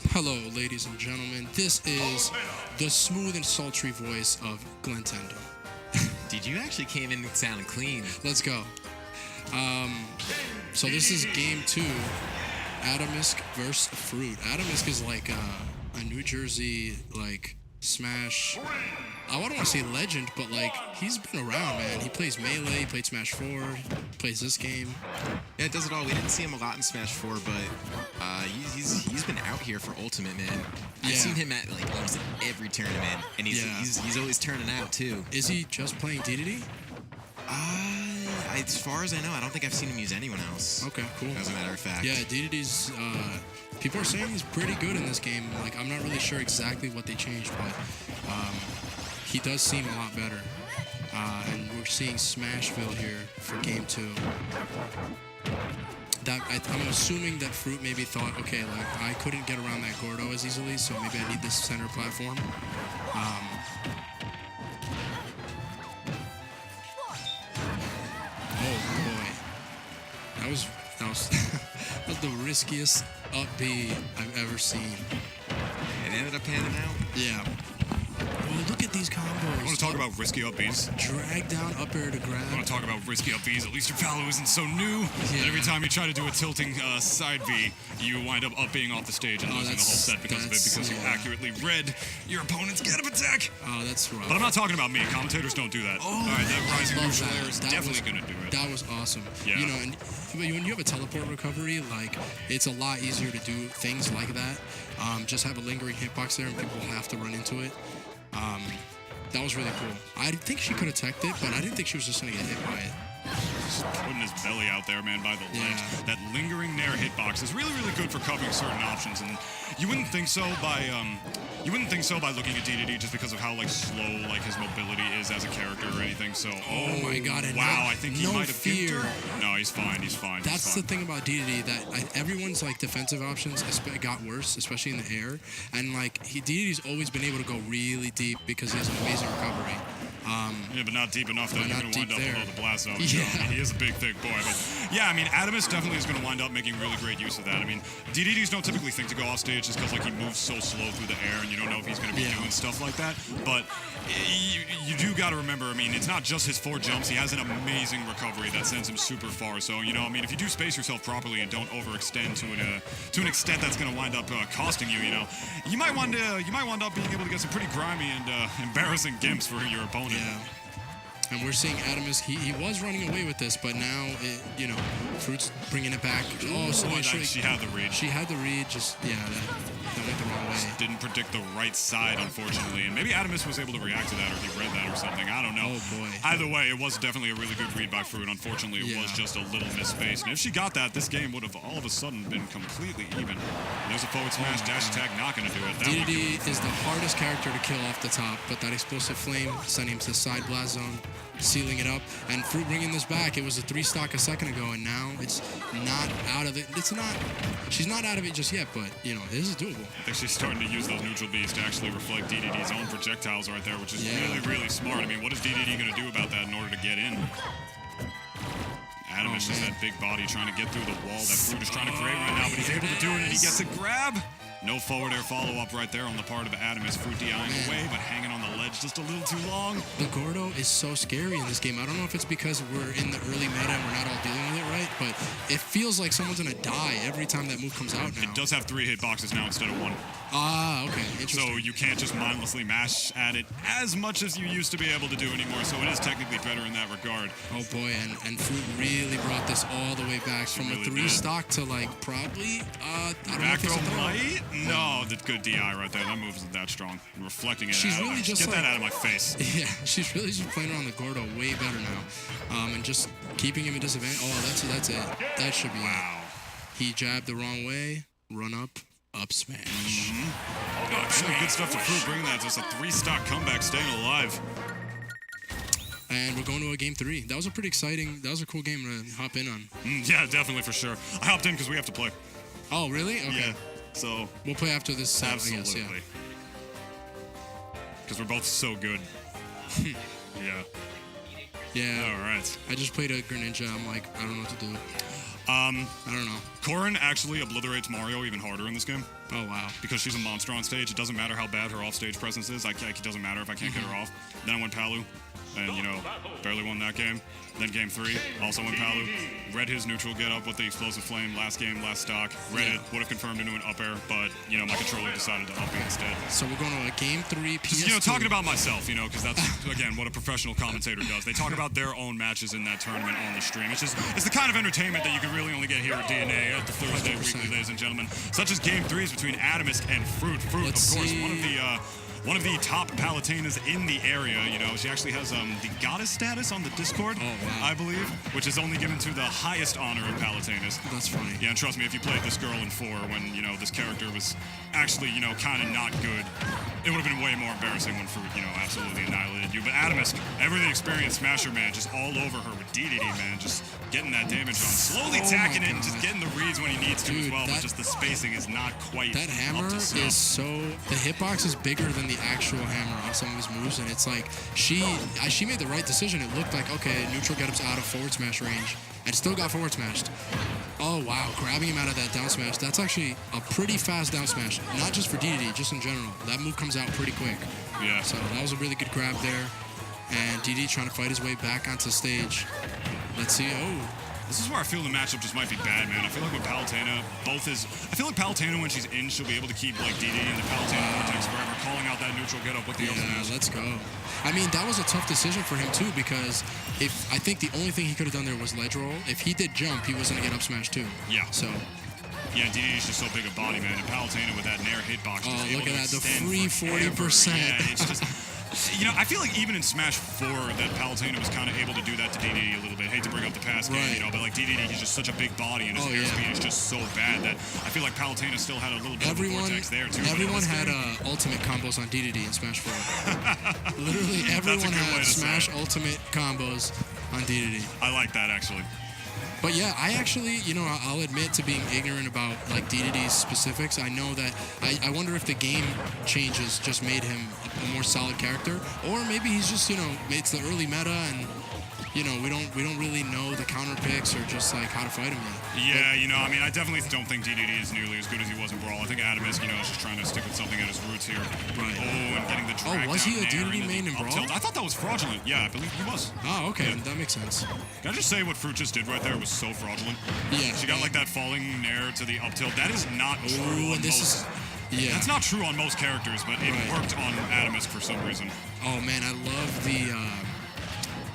Hello, ladies and gentlemen. This is the smooth and sultry voice of Glintendo. Dude, you actually came in sounding clean. Let's go. So this is game 2, Atomsk versus FROOT. Atomsk is like a New Jersey like Smash. I don't want to say legend, but like he's been around, man. He plays Melee, he played Smash 4, plays this game. Yeah, it does it all. We didn't see him a lot in Smash 4, but he's been out here for Ultimate, man. I've seen him at like almost every tournament, and he's always turning out too. Is he just playing DDD? As far as I know, I don't think I've seen him use anyone else. Okay, cool. As a matter of fact. Yeah, DDD's. People are saying he's pretty good in this game. Like, I'm not really sure exactly what they changed, but he does seem a lot better. And we're seeing Smashville here for game 2. I'm assuming that FROOT maybe thought, okay, like I couldn't get around that Gordo as easily, so maybe I need this center platform. Oh boy, that was that was the riskiest up B I've ever seen. It ended up panning out. Yeah. Well, look at these combos. I want to talk about risky up Bs. Drag down up air to grab. I want to talk about risky up Bs. At least your Palu isn't so new that every time you try to do a tilting side V, you wind up being off the stage and losing the whole set because of it, because you accurately read your opponent's get up attack. Oh, that's rough. But I'm not talking about me. Commentators don't do that. Oh, all right, that rising neutral air is that definitely going to do it. That was awesome. Yeah. You know, and when you have a teleport recovery, like, it's a lot easier to do things like that. Just have a lingering hitbox there and people have to run into it. That was really cool. I think she could have teched it, but I didn't think she was just going to get hit by it. Just putting his belly out there, man, by the ledge. That lingering nair hitbox is really, really good for covering certain options, and you wouldn't think so by looking at DDD just because of how like slow like his mobility is as a character or anything. So oh my god! And wow, I think he might have fear. No, he's fine. He's fine. That's the thing about DDD, that everyone's like defensive options got worse, especially in the air, and like DDD's always been able to go really deep because he has an amazing recovery. Yeah, but not deep enough that you're going to wind up below the blast zone. Yeah. I mean, he is a big, thick boy. But yeah, I mean, Atomsk definitely is going to wind up making really great use of that. I mean, DDDs don't typically think to go off stage just because like he moves so slow through the air and you don't know if he's going to be doing stuff like that. But you do got to remember, I mean, it's not just his 4 jumps. He has an amazing recovery that sends him super far. So, you know, I mean, if you do space yourself properly and don't overextend to an extent that's going to wind up costing you, you know, you might wind up being able to get some pretty grimy and embarrassing gimps for your opponent. Yeah. And we're seeing Atomsk, he was running away with this, but now, you know, FROOT's bringing it back. Oh, so she had the read. She had the read, just, that went the wrong way. Just didn't predict the right side, unfortunately. And maybe Atomsk was able to react to that, or he read that or something. I don't know. Oh, boy. Either way, it was definitely a really good read by FROOT. Unfortunately, it was just a little misspaced. And if she got that, this game would have all of a sudden been completely even. There's a forward smash, dash attack, not going to do it. DDD is the hardest character to kill off the top, but that explosive flame sending him to the side blast zone, sealing it up, and FROOT bringing this back. It was a 3-stock a second ago, and now it's not out of it. She's not out of it just yet, but, you know, this is doable. I think she's starting to use those neutral Bs to actually reflect DDD's own projectiles right there, which is really, really smart. I mean, what is DDD going to do about that in order to get in? Atomsk is that big body trying to get through the wall that FROOT is trying to create right now, but he's able to do it, and he gets a grab. No forward air follow-up right there on the part of Atomsk. FROOT DIing away, but hanging on the ledge just a little too long. The Gordo is so scary in this game. I don't know if it's because we're in the early meta and we're not all dealing with it right, but it feels like someone's going to die every time that move comes out now. It does have 3 hitboxes now instead of 1. Ah, okay. Interesting. So you can't just mindlessly mash at it as much as you used to be able to do anymore, so it is technically better in that regard. Oh boy, and FROOT really brought this all the way back from a 3-stock to like probably, I don't know if it's a throw. No, that's good DI right there. That move isn't that strong. Reflecting it she's out. Really just Get that out of my face. Yeah, she's really just playing around the Gordo way better now. And just keeping him at disadvantage. Oh, that's it. That should be it. He jabbed the wrong way. Run up smash. Oh, good stuff to FROOT, bringing that. Just a 3-stock comeback, staying alive. And we're going to a game 3. That was a pretty exciting, that was a cool game to hop in on. Yeah, definitely, for sure. I hopped in because we have to play. Oh, really? Okay. Yeah, so. We'll play after this set, absolutely. I guess, Because we're both so good. Yeah. Yeah. All right. I just played a Greninja. I'm like, I don't know what to do. I don't know. Corrin actually obliterates Mario even harder in this game. Oh, wow. Because she's a monster on stage. It doesn't matter how bad her off-stage presence is. It doesn't matter if I can't get her off. Then I went Palu, and, barely won that game. Then game 3, also went Palu. Read his neutral get up with the explosive flame. Last game, last stock. Read it, would have confirmed into an up air, but, my controller decided to up it instead. So we're going to a game 3 PS2. Just, talking about myself, because that's, again, what a professional commentator does. They talk about their own matches in that tournament on the stream. It's the kind of entertainment that you can really only get here at DNA at the Thursday 100%. weekly, ladies and gentlemen. Such as game 3s between Atomsk and FROOT. FROOT, Let's of course, see. one of the top Palutenas in the area. She actually has the goddess status on the Discord, I believe, which is only given to the highest honor of Palutenas. That's funny. Yeah, and trust me, if you played this girl in 4 when, this character was actually, kind of not good, it would have been way more embarrassing when FROOT, absolutely annihilated you. But Atomsk, ever the experienced Smasher, man, just all over her with DDD, man, just getting that damage on. Slowly tacking it and just getting the reads when he needs to as well, but just the spacing is not quite That hammer up to snuff. is so... The hitbox is bigger than the actual hammer on some of his moves, and it's like she made the right decision. It looked like, okay, neutral get-up's out of forward smash range, and still got forward smashed. Oh, wow, grabbing him out of that down smash. That's actually a pretty fast down smash, not just for DDD, just in general. That move comes out pretty quick. Yeah. So that was a really good grab there, and DDD trying to fight his way back onto stage. Let's see. Oh. This is where I feel the matchup just might be bad, man. I feel like with Palutena, I feel like Palutena, when she's in, she'll be able to keep, DD in the Palutena vortex forever, calling out that neutral get-up with the up smash. Let's go. I mean, that was a tough decision for him, too, because I think the only thing he could have done there was ledge roll. If he did jump, he was going to get up smash, too. Yeah. So... Yeah, DD is just so big a body, man. And Palutena with that Nair hitbox just able look at to that, the extend free forever. 40%. Yeah, it's just... I feel like even in Smash 4 that Palutena was kind of able to do that to DDD a little bit. Hate to bring up the past game, but DDD, he's just such a big body and his airspeed is just so bad that I feel like Palutena still had a little bit of a vortex there too. Everyone had ultimate combos on DDD in Smash 4. Literally everyone had Smash ultimate combos on DDD. I like that actually. But yeah, I actually, I'll admit to being ignorant about DDD's specifics. I know that I wonder if the game changes just made him a more solid character, or maybe he's just, it's the early meta and we don't really know the counter picks or just how to fight him yet. Yeah, I definitely don't think DDD is nearly as good as he was in Brawl. I think Atomsk, is just trying to stick with something at his roots here. Right. Oh, and getting the drag was he a down DDD main in Brawl? I thought that was fraudulent. Yeah, I believe he was. Oh, okay, that makes sense. Can I just say what FROOT just did right there was so fraudulent? Yeah. She got that falling nair to the up tilt. That is not true on most. That's not true on most characters, but it worked on Atomsk for some reason. Oh man, I love the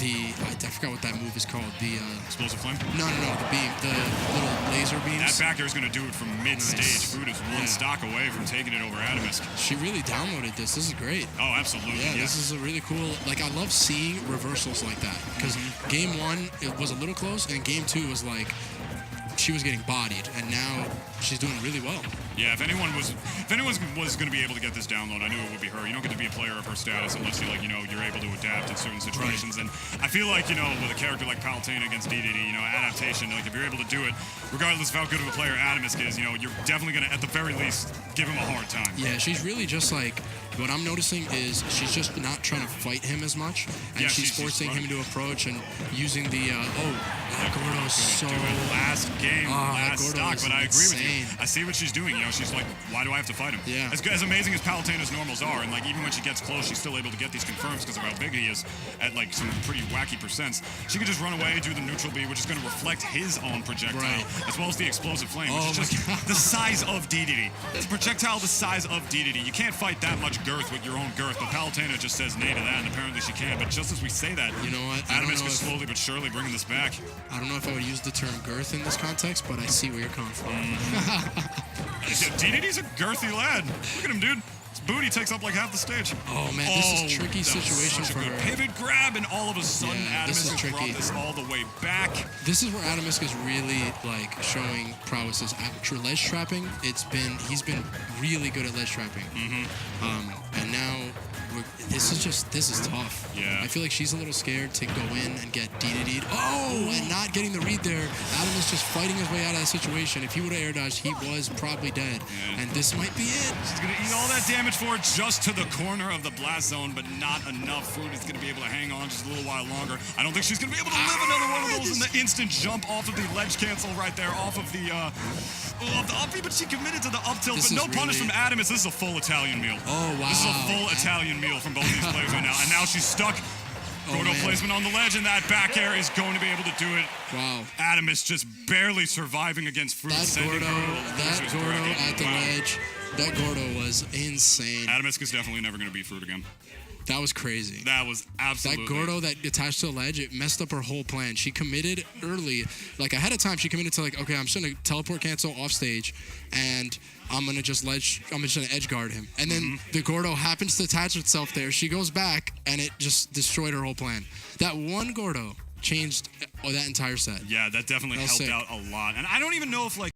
I forgot what that move is called. The explosive flame? No, the beam, the little laser beams. That back air is going to do it from mid-stage. Nice. FROOT is one stock away from taking it over Atomsk. She really downloaded this. This is great. Oh, absolutely. Yeah, this is a really cool. I love seeing reversals like that because game 1 it was a little close, and game 2 was she was getting bodied, and now she's doing really well. Yeah, if anyone was going to be able to get this download, I knew it would be her. You don't get to be a player of her status unless you're able to adapt in certain situations. Right. And I feel like, with a character like Palutena against DDD, adaptation, if you're able to do it, regardless of how good of a player Atomsk is, you're definitely going to, at the very least, give him a hard time. Yeah, she's really just what I'm noticing is she's just not trying to fight him as much, and she's forcing him to approach and using the Gordo's so last game, last stock, but I agree with you. insane. I see what she's doing. She's like, why do I have to fight him? Yeah. As amazing as Palutena's normals are, and even when she gets close, she's still able to get these confirms because of how big he is at some pretty wacky percents. She could just run away, do the neutral B, which is going to reflect his own projectile, as well as the explosive flame, which is just the size of DDD. It's a projectile the size of DDD. You can't fight that much girth with your own girth, but Palutena just says nay to that, and apparently she can. But just as we say that, you know what? Atomsk is slowly but surely bringing this back. I don't know if I would use the term girth in this context, but I see where you're coming from. DDD's a girthy lad. Look at him, dude. His booty takes up half the stage. Oh man, this is a tricky situation for her. Pivot grab, and all of a sudden, Atomsk has brought this all the way back. This is where Atomsk is really showing prowesses. After ledge trapping, he's been really good at ledge trapping. And now This is tough. Yeah. I feel like she's a little scared to go in and get DDD'd. Oh, and not getting the read there. Adam is just fighting his way out of that situation. If he would have air dodged, he was probably dead. Yeah. And this might be it. She's going to eat all that damage for it just to the corner of the blast zone, but not enough. Fruit is going to be able to hang on just a little while longer. I don't think she's going to be able to live another one of those in the instant jump off of the ledge cancel right there, off of the up B, but she committed to the up tilt, but no punish from Adamus. This is a full Italian meal. Oh, wow. This is a full Italian meal from both these players right now. And now she's stuck. Gordo placement on the ledge, and that back air is going to be able to do it. Wow. Adamus just barely surviving against Fruit. That Gordo at the ledge, that Gordo was insane. Adamus is definitely never going to beat Fruit again. That was crazy. That was absolutely. That Gordo that attached to the ledge, it messed up her whole plan. She committed early, like ahead of time. She committed to like, okay, I'm just gonna teleport cancel off stage, and I'm gonna just gonna edge guard him. And then the Gordo happens to attach itself there. She goes back, and it just destroyed her whole plan. That one Gordo changed that entire set. Yeah, that definitely helped out a lot. And I don't even know if like.